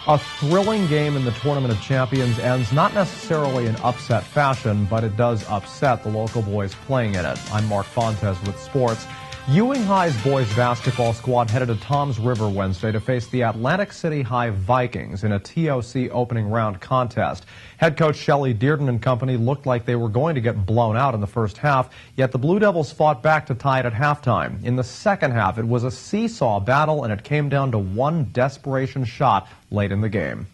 A thrilling game in the Tournament of Champions ends not necessarily in upset fashion, but it does upset the local boys playing in it. I'm Mark Fontes with sports. Ewing High's boys basketball squad headed to Toms River Wednesday to face the Atlantic City High Vikings in a TOC opening round contest. Head coach Shelley Dearden and company looked like they were going to get blown out in the first half, yet the Blue Devils fought back to tie it at halftime. In the second half, it was a seesaw battle, and it came down to one desperation shot late in the game.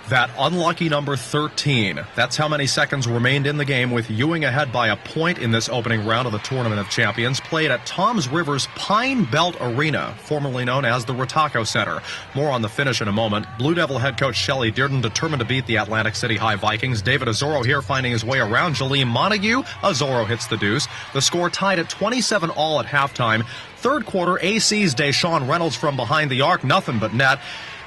That unlucky number 13. That's how many seconds remained in the game, with Ewing ahead by a point in this opening round of the Tournament of Champions, played at Toms River's Pine Belt Arena, formerly known as the Rataco Center. More on the finish in a moment. Blue Devil head coach Shelley Dearden determined to beat the Atlantic City High Vikings. David Azoro here finding his way around Jaleem Montague. Azoro hits the deuce. The score tied at 27-all at halftime. Third quarter, AC's Deshaun Reynolds from behind the arc, nothing but net.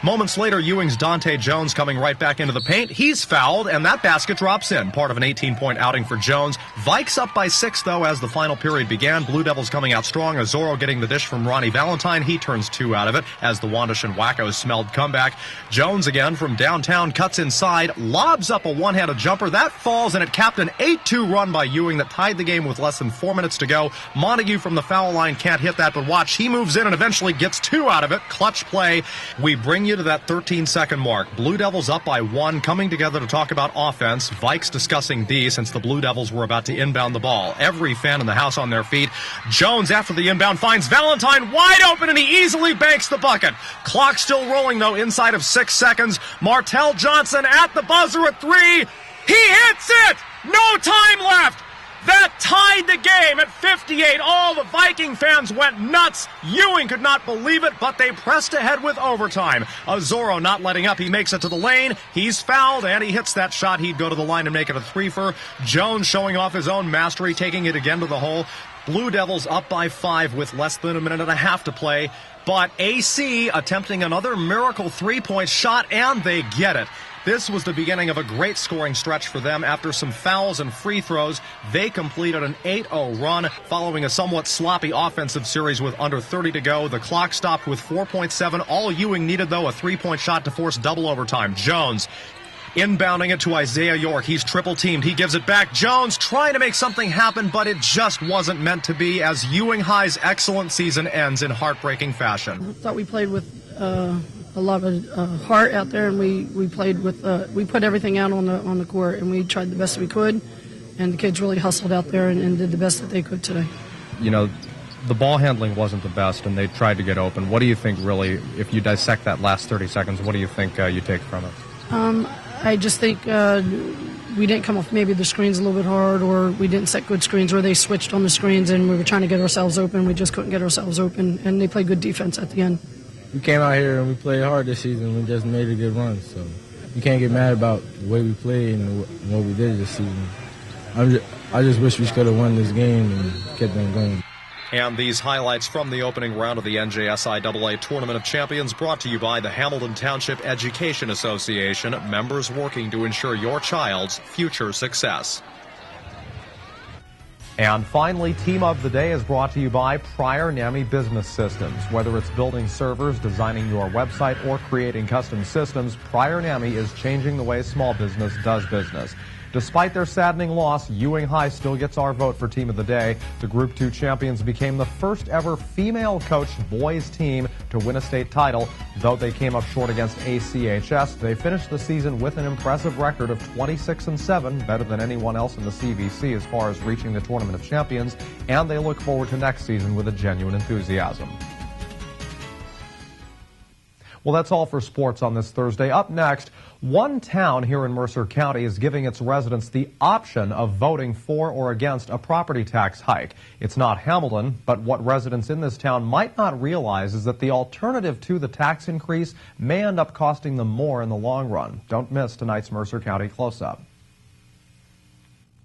Moments later, Ewing's Dante Jones coming right back into the paint. He's fouled, and that basket drops in, part of an 18-point outing for Jones. Vikes up by 6, though, as the final period began. Blue Devils coming out strong. Azoro getting the dish from Ronnie Valentine. He turns 2 out of it as the Wandish and Wackos smelled comeback. Jones again from downtown cuts inside, lobs up a one-handed jumper. That falls, and it capped an 8-2 run by Ewing that tied the game with less than 4 minutes to go. Montague from the foul line can't hit that, but watch, he moves in and eventually gets 2 out of it. Clutch play. We bring you to that 13-second mark. Blue Devils up by 1, coming together to talk about offense. Vikes discussing D since the Blue Devils were about to inbound the ball. Every fan in the house on their feet. Jones, after the inbound, finds Valentine wide open, and he easily banks the bucket. Clock still rolling, though, inside of 6 seconds. Martell Johnson at the buzzer at 3. He hits it! No time left! That tied the game at 58. All the Viking fans went nuts. Ewing could not believe it, but they pressed ahead with overtime. Azoro not letting up. He makes it to the lane. He's fouled, and he hits that shot. He'd go to the line and make it a 3-fer. Jones showing off his own mastery, taking it again to the hole. Blue Devils up by 5 with less than a minute and a half to play. But AC attempting another miracle 3-point shot, and they get it. This was the beginning of a great scoring stretch for them. After some fouls and free throws, they completed an 8-0 run following a somewhat sloppy offensive series with under 30 to go. The clock stopped with 4.7. All Ewing needed, though, a 3-point shot to force double overtime. Jones inbounding it to Isaiah York. He's triple teamed. He gives it back. Jones trying to make something happen, but it just wasn't meant to be as Ewing High's excellent season ends in heartbreaking fashion. I thought we played with a lot of heart out there, and we played with we put everything out on the court, and we tried the best we could, and the kids really hustled out there and did the best that they could today. You know, the ball handling wasn't the best, and they tried to get open. What do you think, really, if you dissect that last 30 seconds, what do you think you take from it? I just think we didn't come off maybe the screens a little bit hard, or we didn't set good screens, or they switched on the screens and we were trying to get ourselves open. We just couldn't get ourselves open, and they played good defense at the end. We came out here and we played hard this season. We just made a good run, so you can't get mad about the way we played and what we did this season. I just wish we could have won this game and kept them going. And these highlights from the opening round of the NJSIAA Tournament of Champions brought to you by the Hamilton Township Education Association, members working to ensure your child's future success. And finally, Team of the Day is brought to you by Prior NAMI Business Systems. Whether it's building servers, designing your website, or creating custom systems, Prior NAMI is changing the way small business does business. Despite their saddening loss, Ewing High still gets our vote for Team of the Day. The Group 2 champions became the first ever female-coached boys team to win a state title. Though they came up short against ACHS, they finished the season with an impressive record of 26-7, better than anyone else in the CVC as far as reaching the Tournament of Champions, and they look forward to next season with a genuine enthusiasm. Well, that's all for sports on this Thursday. Up next, one town here in Mercer County is giving its residents the option of voting for or against a property tax hike. It's not Hamilton, but what residents in this town might not realize is that the alternative to the tax increase may end up costing them more in the long run. Don't miss tonight's Mercer County Close-Up.